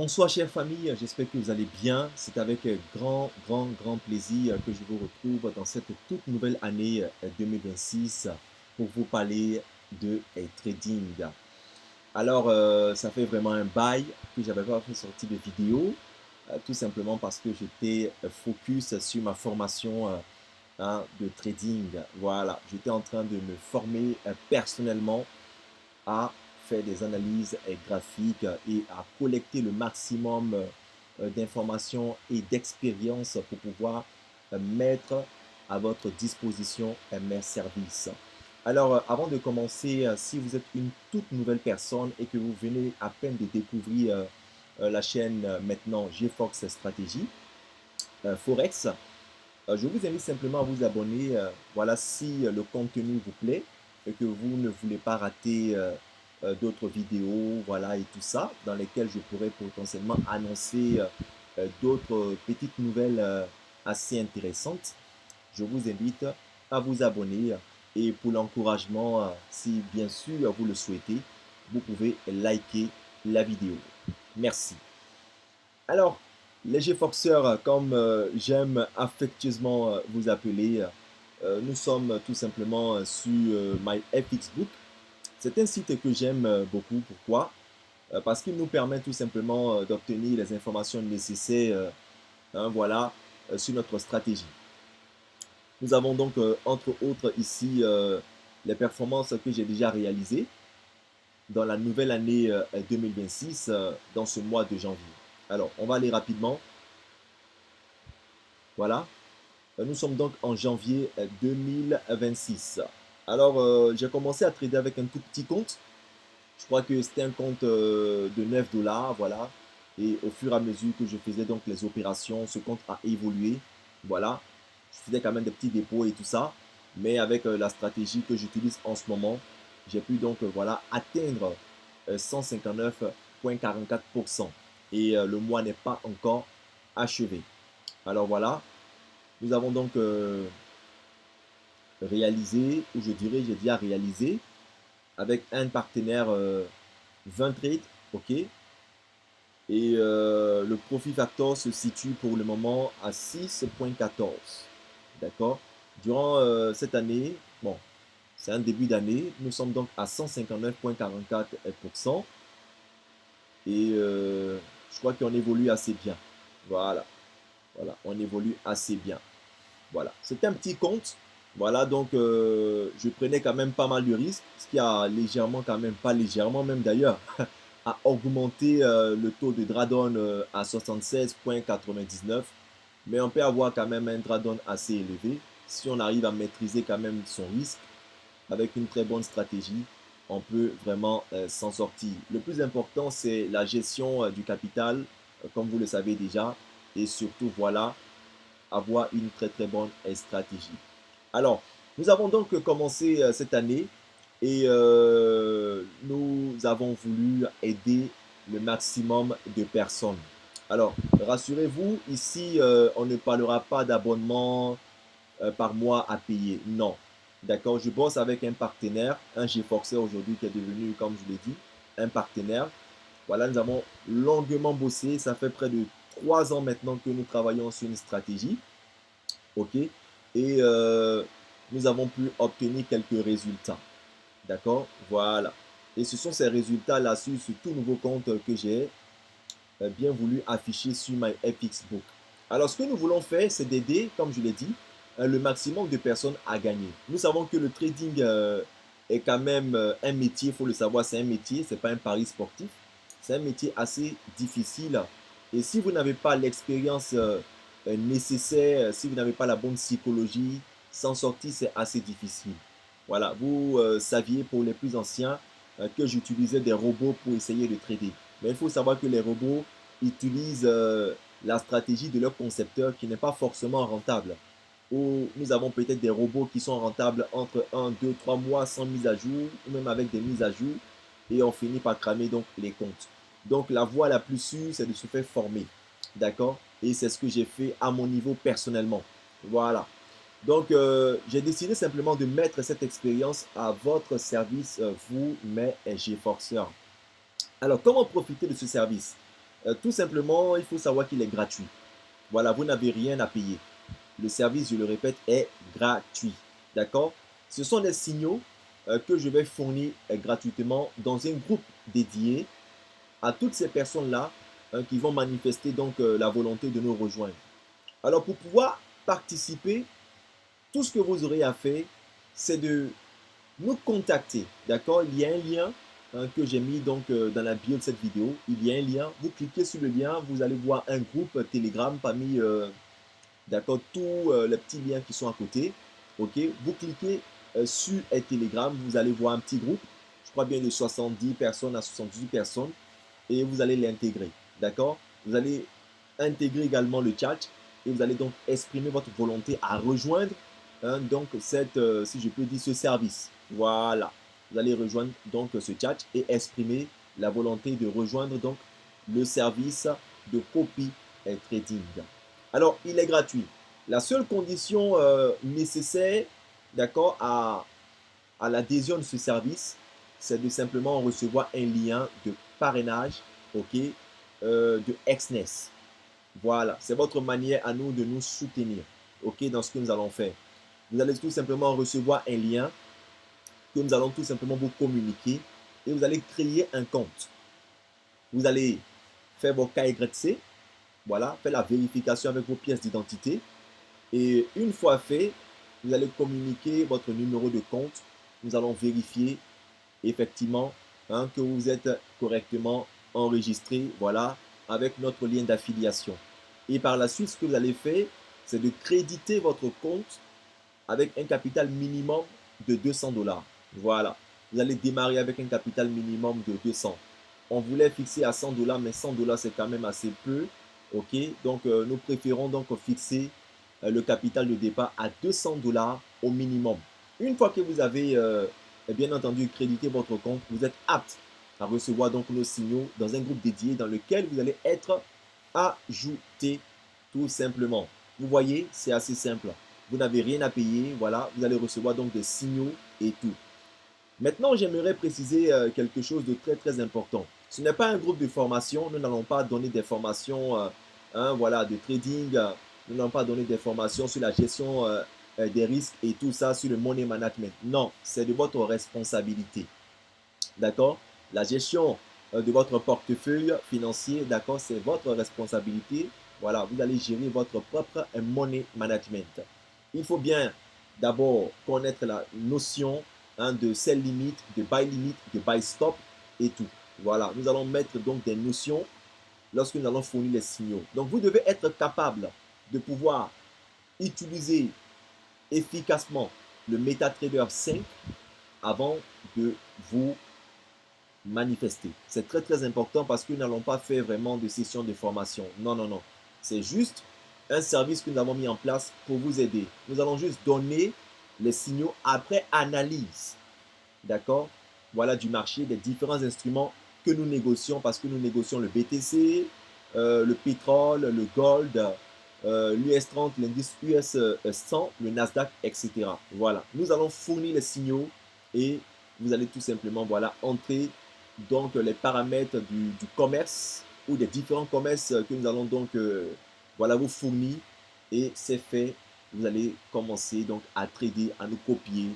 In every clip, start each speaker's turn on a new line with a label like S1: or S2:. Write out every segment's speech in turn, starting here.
S1: Bonsoir chère famille, j'espère que vous allez bien. C'est avec grand plaisir que je vous retrouve dans cette toute nouvelle année 2026 pour vous parler de trading. Alors, ça fait vraiment un bail que j'avais pas fait sortir de vidéo, tout simplement parce que j'étais focus sur ma formation de trading. Voilà, j'étais en train de me former personnellement à faire des analyses graphiques et à collecter le maximum d'informations et d'expériences pour pouvoir mettre à votre disposition mes services. Alors, avant de commencer, si vous êtes une toute nouvelle personne et que vous venez à peine de découvrir la chaîne maintenant GFox Stratégie Forex, je vous invite simplement à vous abonner. Voilà, si le contenu vous plaît et que vous ne voulez pas rater d'autres vidéos, voilà, et tout ça, dans lesquelles je pourrais potentiellement annoncer d'autres petites nouvelles assez intéressantes, je vous invite à vous abonner. Et pour l'encouragement, si bien sûr vous le souhaitez, vous pouvez liker la vidéo. Merci. Alors, les GFoxers, comme j'aime affectueusement vous appeler, nous sommes tout simplement sur MyFXBook. C'est un site que j'aime beaucoup. Pourquoi? Parce qu'il nous permet tout simplement d'obtenir les informations nécessaires voilà, sur notre stratégie. Nous avons donc, entre autres, ici les performances que j'ai déjà réalisées dans la nouvelle année 2026, dans ce mois de janvier. Alors, on va aller rapidement. Voilà. Nous sommes donc en janvier 2026. Alors, j'ai commencé à trader avec un tout petit compte. Je crois que c'était un compte de 9 dollars, voilà. Et au fur et à mesure que je faisais donc les opérations, ce compte a évolué. Voilà. Je faisais quand même des petits dépôts et tout ça. Mais avec la stratégie que j'utilise en ce moment, j'ai pu donc voilà, atteindre 159,44%. Et le mois n'est pas encore achevé. Alors voilà, nous avons donc réalisé, ou je dirais j'ai déjà réalisé, avec un partenaire 20 trades, ok. Et le profit factor se situe pour le moment à 6,14. D'accord. Durant cette année, bon, c'est un début d'année, nous sommes donc à 159,44%. Et je crois qu'on évolue assez bien. Voilà. Voilà, on évolue assez bien. Voilà, c'est un petit compte. Voilà, donc je prenais quand même pas mal de risques, ce qui a légèrement, quand même, pas légèrement même d'ailleurs, a augmenté le taux de drawdown à 76,99. Mais on peut avoir quand même un drawdown assez élevé. Si on arrive à maîtriser quand même son risque avec une très bonne stratégie, on peut vraiment s'en sortir. Le plus important, c'est la gestion du capital, comme vous le savez déjà. Et surtout, voilà, avoir une très bonne stratégie. Alors, nous avons donc commencé cette année et nous avons voulu aider le maximum de personnes. Alors, rassurez-vous, ici, on ne parlera pas d'abonnement par mois à payer. Non. D'accord, je bosse avec un partenaire, un GFoxer aujourd'hui qui est devenu, comme je l'ai dit, un partenaire. Voilà, nous avons longuement bossé. Ça fait près de 3 ans maintenant que nous travaillons sur une stratégie. OK. Et nous avons pu obtenir quelques résultats. D'accord. Voilà. Et ce sont ces résultats-là sur ce tout nouveau compte que j'ai bien voulu afficher sur MyFXBook. Alors, ce que nous voulons faire, c'est d'aider, comme je l'ai dit, le maximum de personnes à gagner. Nous savons que le trading est quand même un métier, il faut le savoir, c'est un métier, ce n'est pas un pari sportif. C'est un métier assez difficile. Et si vous n'avez pas l'expérience nécessaire, si vous n'avez pas la bonne psychologie, s'en sortir, c'est assez difficile. Voilà, vous saviez pour les plus anciens que j'utilisais des robots pour essayer de trader. Mais il faut savoir que les robots utilisent la stratégie de leur concepteur qui n'est pas forcément rentable. Ou nous avons peut-être des robots qui sont rentables entre 1, 2, 3 mois sans mise à jour, ou même avec des mises à jour, et on finit par cramer donc les comptes. Donc la voie la plus sûre, c'est de se faire former. D'accord. Et c'est ce que j'ai fait à mon niveau personnellement. Voilà. Donc, j'ai décidé simplement de mettre cette expérience à votre service, vous, mes GFoxers. Alors, comment profiter de ce service? Tout simplement, il faut savoir qu'il est gratuit. Voilà, vous n'avez rien à payer. Le service, je le répète, est gratuit. D'accord? Ce sont des signaux que je vais fournir gratuitement dans un groupe dédié à toutes ces personnes-là qui vont manifester donc la volonté de nous rejoindre. Alors pour pouvoir participer, tout ce que vous aurez à faire, c'est de nous contacter. D'accord? Il y a un lien que j'ai mis donc dans la bio de cette vidéo. Il y a un lien. Vous cliquez sur le lien, vous allez voir un groupe Telegram parmi d'accord, tous les petits liens qui sont à côté. Ok? Vous cliquez sur Telegram, vous allez voir un petit groupe. Je crois bien de 70 personnes à 78 personnes et vous allez l'intégrer. D'accord? Vous allez intégrer également le chat et vous allez donc exprimer votre volonté à rejoindre donc si je peux dire, ce service. Voilà. Vous allez rejoindre donc ce chat et exprimer la volonté de rejoindre donc le service de copy et trading. Alors, il est gratuit. La seule condition nécessaire, d'accord, à l'adhésion de ce service, c'est de simplement recevoir un lien de parrainage, ok, de Exness. Voilà, c'est votre manière à nous de nous soutenir, ok, dans ce que nous allons faire. Vous allez tout simplement recevoir un lien que nous allons tout simplement vous communiquer et vous allez créer un compte. Vous allez faire vos KYC, voilà, faire la vérification avec vos pièces d'identité et une fois fait, vous allez communiquer votre numéro de compte. Nous allons vérifier effectivement que vous êtes correctement enregistré, voilà, avec notre lien d'affiliation. Et par la suite, ce que vous allez faire, c'est de créditer votre compte avec un capital minimum de 200 dollars. Voilà, vous allez démarrer avec un capital minimum de 200. On voulait fixer à 100 dollars, mais 100 dollars, c'est quand même assez peu. Ok, donc nous préférons donc fixer le capital de départ à 200 dollars au minimum. Une fois que vous avez bien entendu crédité votre compte, vous êtes apte à recevoir donc nos signaux dans un groupe dédié dans lequel vous allez être ajouté tout simplement. Vous voyez, c'est assez simple. Vous n'avez rien à payer, voilà, vous allez recevoir donc des signaux et tout. Maintenant, j'aimerais préciser quelque chose de très très important. Ce n'est pas un groupe de formation, nous n'allons pas donner des formations voilà, de trading, nous n'allons pas donner des formations sur la gestion des risques et tout ça, sur le money management. Non, c'est de votre responsabilité. D'accord? La gestion de votre portefeuille financier, d'accord, c'est votre responsabilité. Voilà, vous allez gérer votre propre money management. Il faut bien d'abord connaître la notion de sell limit, de buy limit, de buy stop et tout. Voilà, nous allons mettre donc des notions lorsque nous allons fournir les signaux. Donc, vous devez être capable de pouvoir utiliser efficacement le MetaTrader 5 avant de vous manifester. C'est très très important parce que nous n'allons pas faire vraiment de session de formation. Non, non, non. C'est juste un service que nous avons mis en place pour vous aider. Nous allons juste donner les signaux après analyse. D'accord? Voilà du marché, des différents instruments que nous négocions parce que nous négocions le BTC, le pétrole, le gold, l'US 30, l'indice US 100, le Nasdaq, etc. Voilà. Nous allons fournir les signaux et vous allez tout simplement voilà, entrer donc les paramètres du commerce ou des différents commerces que nous allons donc voilà, vous fournir et c'est fait. Vous allez commencer donc à trader, à nous copier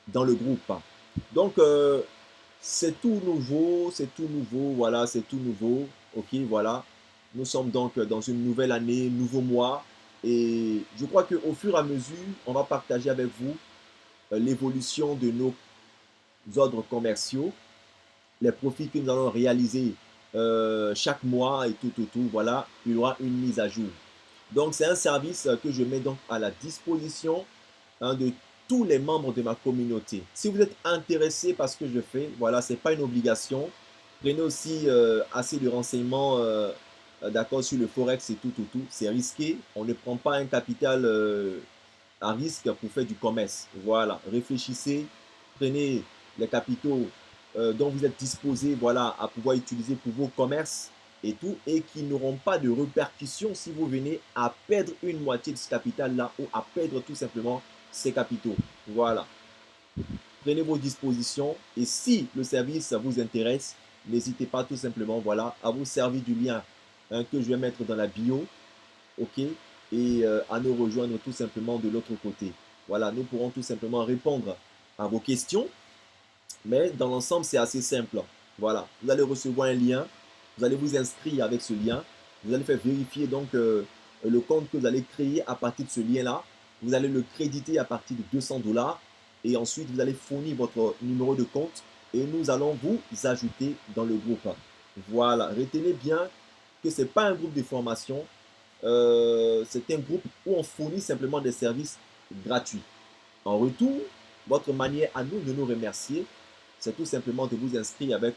S1: dans le groupe. Donc c'est tout nouveau, voilà, c'est tout nouveau. Ok, voilà. Nous sommes donc dans une nouvelle année, nouveau mois. Et je crois qu'au fur et à mesure, on va partager avec vous l'évolution de nos ordres commerciaux, les profits que nous allons réaliser chaque mois et tout, voilà, il y aura une mise à jour. Donc, c'est un service que je mets donc à la disposition de tous les membres de ma communauté. Si vous êtes intéressé par ce que je fais, voilà, ce n'est pas une obligation. Prenez aussi assez de renseignements d'accord sur le forex et tout. C'est risqué. On ne prend pas un capital à risque pour faire du commerce. Voilà, réfléchissez, prenez les capitaux dont vous êtes disposé voilà, à pouvoir utiliser pour vos commerces et tout, et qui n'auront pas de répercussions si vous venez à perdre une moitié de ce capital-là ou à perdre tout simplement ces capitaux. Voilà. Prenez vos dispositions et si le service vous intéresse, n'hésitez pas tout simplement, voilà, à vous servir du lien que je vais mettre dans la bio, ok, et à nous rejoindre tout simplement de l'autre côté. Voilà, nous pourrons tout simplement répondre à vos questions, mais dans l'ensemble, c'est assez simple. Voilà, vous allez recevoir un lien, vous allez vous inscrire avec ce lien, vous allez faire vérifier donc le compte que vous allez créer à partir de ce lien-là. Vous allez le créditer à partir de 200 $ et ensuite vous allez fournir votre numéro de compte et nous allons vous ajouter dans le groupe. Voilà, retenez bien que ce n'est pas un groupe de formation, c'est un groupe où on fournit simplement des services gratuits. En retour, votre manière à nous de nous remercier, c'est tout simplement de vous inscrire avec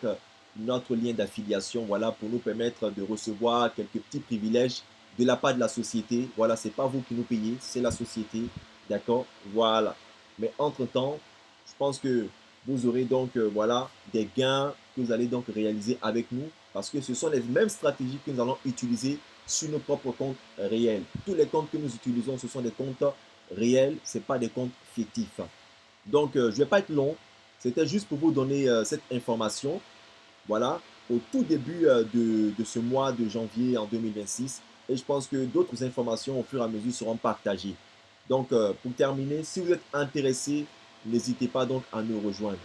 S1: notre lien d'affiliation, voilà, pour nous permettre de recevoir quelques petits privilèges de la part de la société. Voilà, c'est pas vous qui nous payez, c'est la société, d'accord? Voilà. Mais entre-temps, je pense que vous aurez donc voilà des gains que vous allez donc réaliser avec nous parce que ce sont les mêmes stratégies que nous allons utiliser sur nos propres comptes réels. Tous les comptes que nous utilisons, ce sont des comptes réels, ce n'est pas des comptes fictifs. Donc, je ne vais pas être long. C'était juste pour vous donner cette information. Voilà, au tout début de ce mois de janvier en 2026. Et je pense que d'autres informations au fur et à mesure seront partagées. Donc, pour terminer, si vous êtes intéressé, n'hésitez pas donc à nous rejoindre.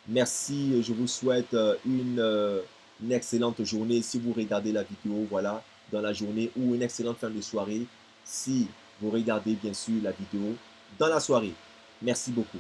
S1: Merci, je vous souhaite une excellente journée si vous regardez la vidéo, voilà, dans la journée ou une excellente fin de soirée si vous regardez bien sûr la vidéo dans la soirée. Merci beaucoup.